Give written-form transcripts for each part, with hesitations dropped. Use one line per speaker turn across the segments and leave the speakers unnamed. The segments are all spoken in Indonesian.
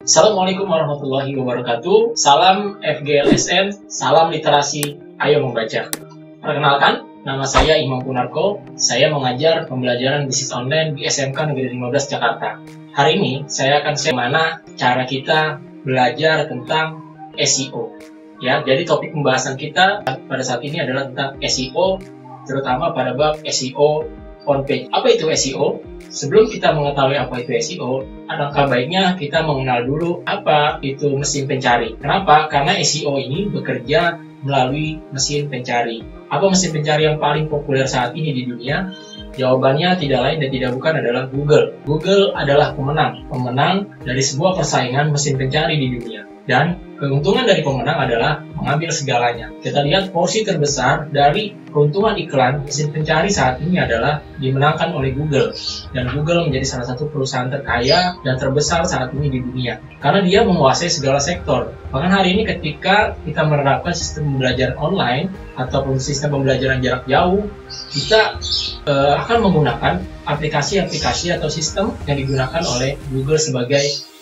Assalamualaikum warahmatullahi wabarakatuh. Salam FGLSM, salam literasi, ayo membaca. Perkenalkan, nama saya Imam Punarko. Saya mengajar pembelajaran bisnis online di SMK Negeri 15 Jakarta. Hari ini saya akan share mana cara kita belajar tentang SEO. Ya, jadi topik pembahasan kita pada saat ini adalah tentang SEO, terutama pada bab SEO on page. Apa itu SEO? Sebelum kita mengetahui apa itu SEO, alangkah baiknya kita mengenal dulu apa itu mesin pencari. Kenapa? Karena SEO ini bekerja melalui mesin pencari. Apa mesin pencari yang paling populer saat ini di dunia? Jawabannya tidak lain dan tidak bukan adalah Google. Google adalah pemenang dari sebuah persaingan mesin pencari di dunia. Dan keuntungan dari pemenang adalah mengambil segalanya. Kita lihat porsi terbesar dari keuntungan iklan mesin pencari saat ini adalah dimenangkan oleh Google. Dan Google menjadi salah satu perusahaan terkaya dan terbesar saat ini di dunia. Karena dia menguasai segala sektor. Bahkan hari ini ketika kita menerapkan sistem pembelajaran online ataupun sistem pembelajaran jarak jauh, kita akan menggunakan aplikasi-aplikasi atau sistem yang digunakan oleh Google sebagai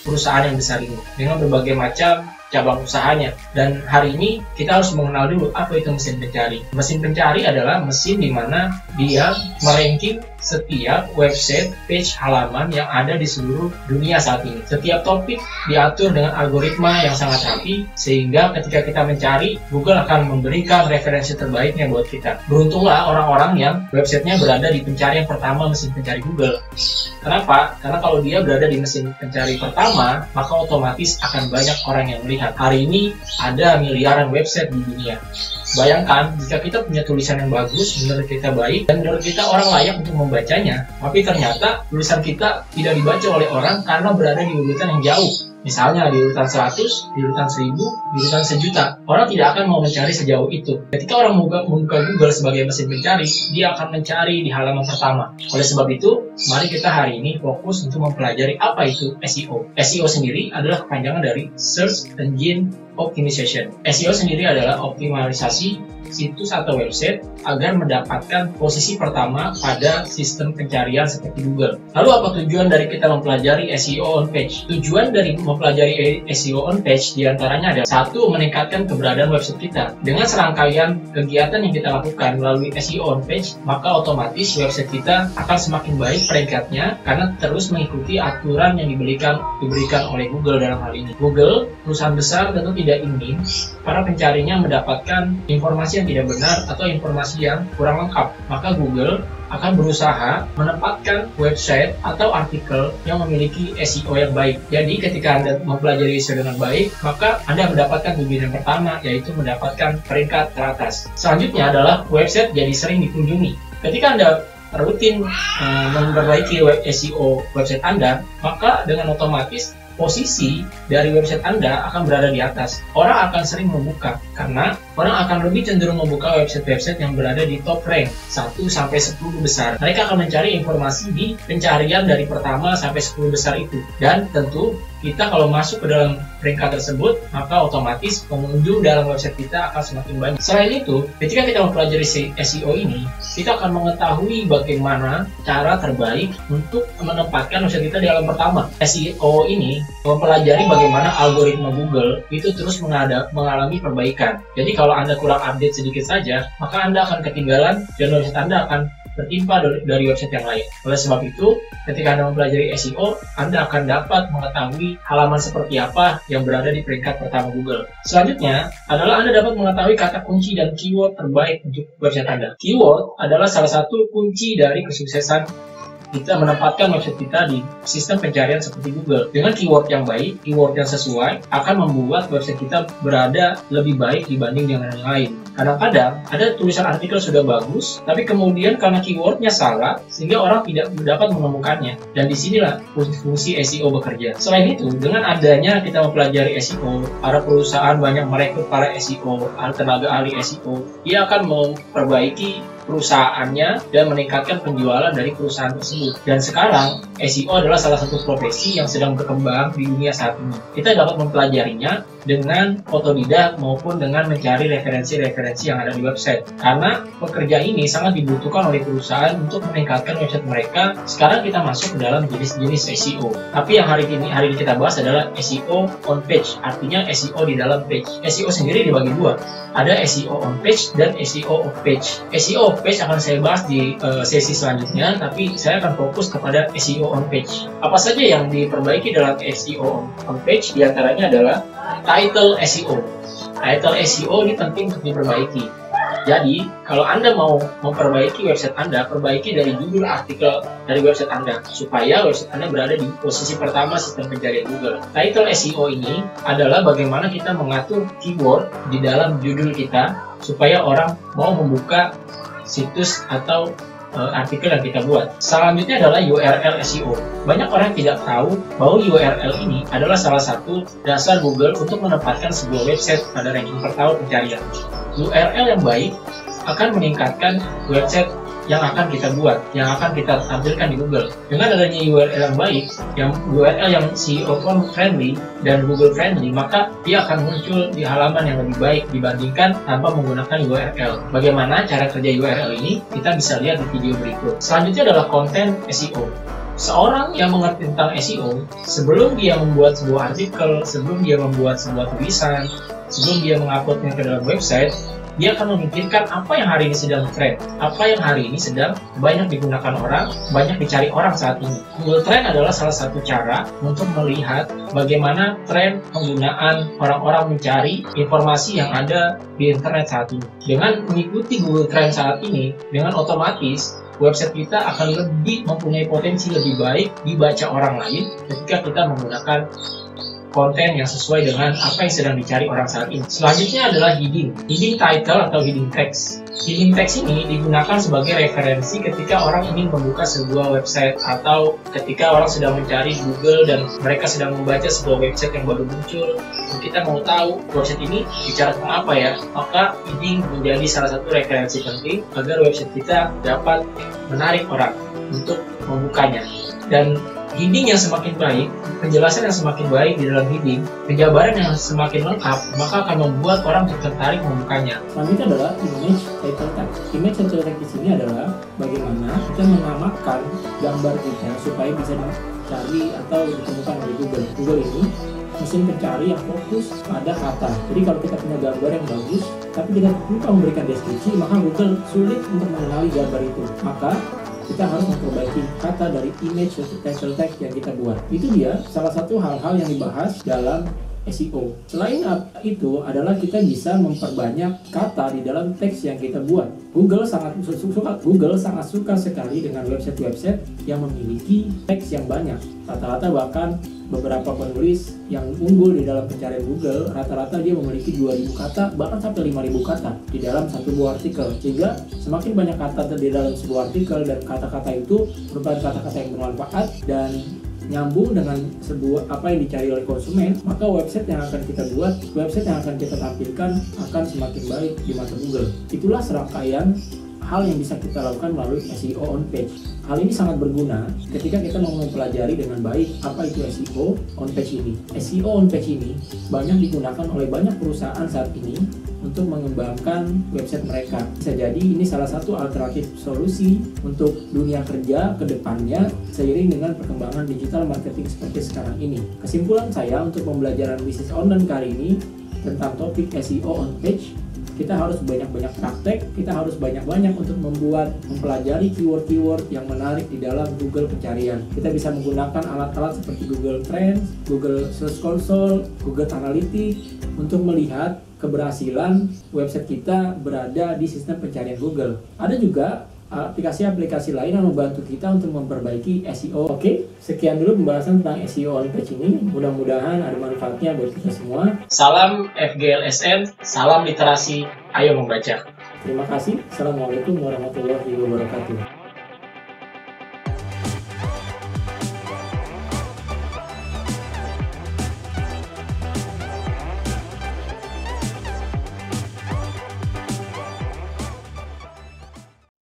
perusahaan yang besar ini dengan berbagai macam cabang usahanya. Dan hari ini kita harus mengenal dulu apa itu mesin pencari. Mesin pencari adalah mesin di mana dia meranking setiap website, page, halaman yang ada di seluruh dunia saat ini. Setiap topik diatur dengan algoritma yang sangat rapi, sehingga ketika kita mencari, Google akan memberikan referensi terbaiknya buat kita. Beruntunglah orang-orang yang websitenya berada di pencarian pertama mesin pencari Google. Kenapa? Karena kalau dia berada di mesin pencari pertama, maka otomatis akan banyak orang yang melihat. Hari ini ada miliaran website di dunia. Bayangkan jika kita punya tulisan yang bagus, menurut kita baik, dan menurut kita orang layak untuk membacanya, tapi ternyata tulisan kita tidak dibaca oleh orang karena berada di urutan yang jauh. Misalnya di urutan 100, di urutan 1000, di urutan 1.000.000. Orang tidak akan mau mencari sejauh itu. Ketika orang membuka Google sebagai mesin pencari, dia akan mencari di halaman pertama. Oleh sebab itu, mari kita hari ini fokus untuk mempelajari apa itu SEO. SEO sendiri adalah kepanjangan dari Search Engine Optimization. SEO sendiri adalah optimalisasi situs atau website agar mendapatkan posisi pertama pada sistem pencarian seperti Google. Lalu apa tujuan dari kita mempelajari SEO on page? Tujuan dari mempelajari SEO on page diantaranya adalah satu, meningkatkan keberadaan website kita. Dengan serangkaian kegiatan yang kita lakukan melalui SEO on page, maka otomatis website kita akan semakin baik peringkatnya karena terus mengikuti aturan yang diberikan oleh Google dalam hal ini. Google, perusahaan besar, tentu tidak ingin para pencarinya mendapatkan informasi yang tidak benar atau informasi yang kurang lengkap. Maka Google akan berusaha menempatkan website atau artikel yang memiliki SEO yang baik. Jadi ketika Anda mempelajari SEO dengan baik, maka Anda mendapatkan tujuan yang pertama, yaitu mendapatkan peringkat teratas. Selanjutnya adalah website jadi sering dikunjungi. Ketika Anda rutin memperbaiki SEO website Anda, maka dengan otomatis posisi dari website Anda akan berada di atas. Orang akan sering membuka karena orang akan lebih cenderung membuka website-website yang berada di top rank 1 sampai 10 besar. Mereka akan mencari informasi di pencarian dari pertama sampai 10 besar itu. Dan tentu kita kalau masuk ke dalam peringkat tersebut, maka otomatis pengunjung dalam website kita akan semakin banyak. Selain itu, ketika kita mempelajari SEO ini, kita akan mengetahui bagaimana cara terbaik untuk menempatkan website kita di halaman pertama. SEO ini mempelajari bagaimana algoritma Google itu terus mengalami perbaikan. Jadi kalau Anda kurang update sedikit saja, maka Anda akan ketinggalan dan website Anda akan tertimpa dari website yang lain. Oleh sebab itu, ketika Anda mempelajari SEO, Anda akan dapat mengetahui halaman seperti apa yang berada di peringkat pertama Google. Selanjutnya adalah Anda dapat mengetahui kata kunci dan keyword terbaik untuk website Anda. Keyword adalah salah satu kunci dari kesuksesan kita menempatkan website kita di sistem pencarian seperti Google. Dengan keyword yang baik, keyword yang sesuai, akan membuat website kita berada lebih baik dibanding dengan yang lain. Kadang-kadang ada tulisan artikel sudah bagus, tapi kemudian karena keywordnya salah, sehingga orang tidak dapat menemukannya. Dan disinilah fungsi SEO bekerja. Selain itu, dengan adanya kita mempelajari SEO, para perusahaan banyak merekrut para SEO, tenaga ahli SEO, dia akan memperbaiki perusahaannya dan meningkatkan penjualan dari perusahaan tersebut. Dan sekarang SEO adalah salah satu profesi yang sedang berkembang di dunia saat ini. Kita dapat mempelajarinya dengan otodidak maupun dengan mencari referensi-referensi yang ada di website. Karena pekerjaan ini sangat dibutuhkan oleh perusahaan untuk meningkatkan website mereka. Sekarang kita masuk ke dalam jenis-jenis SEO. Tapi yang hari ini kita bahas adalah SEO on page, artinya SEO di dalam page. SEO sendiri dibagi dua. Ada SEO on page dan SEO off page. SEO off page akan saya bahas di sesi selanjutnya, tapi saya akan fokus kepada SEO on page. Apa saja yang diperbaiki dalam SEO on page? Di antaranya adalah title SEO. Title SEO ini penting untuk diperbaiki. Jadi, kalau Anda mau memperbaiki website Anda, perbaiki dari judul artikel dari website Anda, supaya website Anda berada di posisi pertama sistem pencarian Google. Title SEO ini adalah bagaimana kita mengatur keyword di dalam judul kita, supaya orang mau membuka situs atau artikel yang kita buat. Selanjutnya adalah URL SEO. Banyak orang tidak tahu bahwa URL ini adalah salah satu dasar Google untuk menempatkan sebuah website pada ranking pertama pencarian. URL yang baik akan meningkatkan website yang akan kita buat, yang akan kita tampilkan di Google. Dengan adanya URL yang baik, URL yang SEO friendly dan Google friendly, maka dia akan muncul di halaman yang lebih baik dibandingkan tanpa menggunakan URL. Bagaimana cara kerja URL ini? Kita bisa lihat di video berikut. Selanjutnya adalah konten SEO. Seorang yang mengerti tentang SEO, sebelum dia membuat sebuah artikel, sebelum dia membuat sebuah tulisan, sebelum dia menguploadnya ke dalam website, dia akan memikirkan apa yang hari ini sedang tren, apa yang hari ini sedang banyak digunakan orang, banyak dicari orang saat ini. Google Trend adalah salah satu cara untuk melihat bagaimana tren penggunaan orang-orang mencari informasi yang ada di internet saat ini. Dengan mengikuti Google Trend saat ini, dengan otomatis website kita akan lebih mempunyai potensi lebih baik dibaca orang lain ketika kita menggunakan konten yang sesuai dengan apa yang sedang dicari orang saat ini. Selanjutnya adalah heading title atau heading text. Heading text ini digunakan sebagai referensi ketika orang ingin membuka sebuah website atau ketika orang sedang mencari Google dan mereka sedang membaca sebuah website yang baru muncul. Kita mau tahu website ini bicara tentang apa ya, maka heading menjadi salah satu referensi penting agar website kita dapat menarik orang untuk membukanya. Dan heading yang semakin baik, penjelasan yang semakin baik di dalam heading, penjabaran yang semakin lengkap, maka akan membuat orang tertarik membukanya.
Selanjutnya adalah image title tag. Image title tag di sini adalah bagaimana kita mengamankan gambar kita supaya bisa dicari atau ditemukan oleh Google. Google ini mesin pencari yang fokus pada kata. Jadi kalau kita punya gambar yang bagus, tapi kita lupa memberikan deskripsi, maka Google sulit untuk mengenali gambar itu. Maka kita harus memperbaiki kata dari image title tag yang kita buat. Itu dia salah satu hal-hal yang dibahas dalam SEO. Selain itu adalah kita bisa memperbanyak kata di dalam teks yang kita buat. Google sangat suka sekali dengan website-website yang memiliki teks yang banyak. Rata-rata bahkan beberapa penulis yang unggul di dalam pencarian Google, rata-rata dia memiliki 2.000 kata, bahkan sampai 5.000 kata di dalam satu buah artikel. Sehingga semakin banyak kata di dalam sebuah artikel dan kata-kata itu merupakan kata-kata yang bermanfaat dan nyambung dengan sebuah apa yang dicari oleh konsumen, maka website yang akan kita buat, website yang akan kita tampilkan akan semakin baik di mata Google. Itulah serangkaian hal yang bisa kita lakukan melalui SEO on page. Hal ini sangat berguna ketika kita mau mempelajari dengan baik apa itu SEO on page ini. SEO on page ini banyak digunakan oleh banyak perusahaan saat ini untuk mengembangkan website mereka. Bisa jadi ini salah satu alternatif solusi untuk dunia kerja ke depannya seiring dengan perkembangan digital marketing seperti sekarang ini. Kesimpulan saya untuk pembelajaran bisnis online kali ini tentang topik SEO on page, kita harus banyak-banyak praktek, kita harus banyak-banyak untuk mempelajari keyword-keyword yang menarik di dalam Google pencarian. Kita bisa menggunakan alat-alat seperti Google Trends, Google Search Console, Google Analytics untuk melihat keberhasilan website kita berada di sistem pencarian Google. Ada juga aplikasi-aplikasi lain yang membantu kita untuk memperbaiki SEO. Oke, sekian dulu pembahasan tentang SEO on page ini. Mudah-mudahan ada manfaatnya buat kita semua.
Salam FGLSN, salam literasi, ayo membaca.
Terima kasih. Assalamualaikum warahmatullahi wabarakatuh.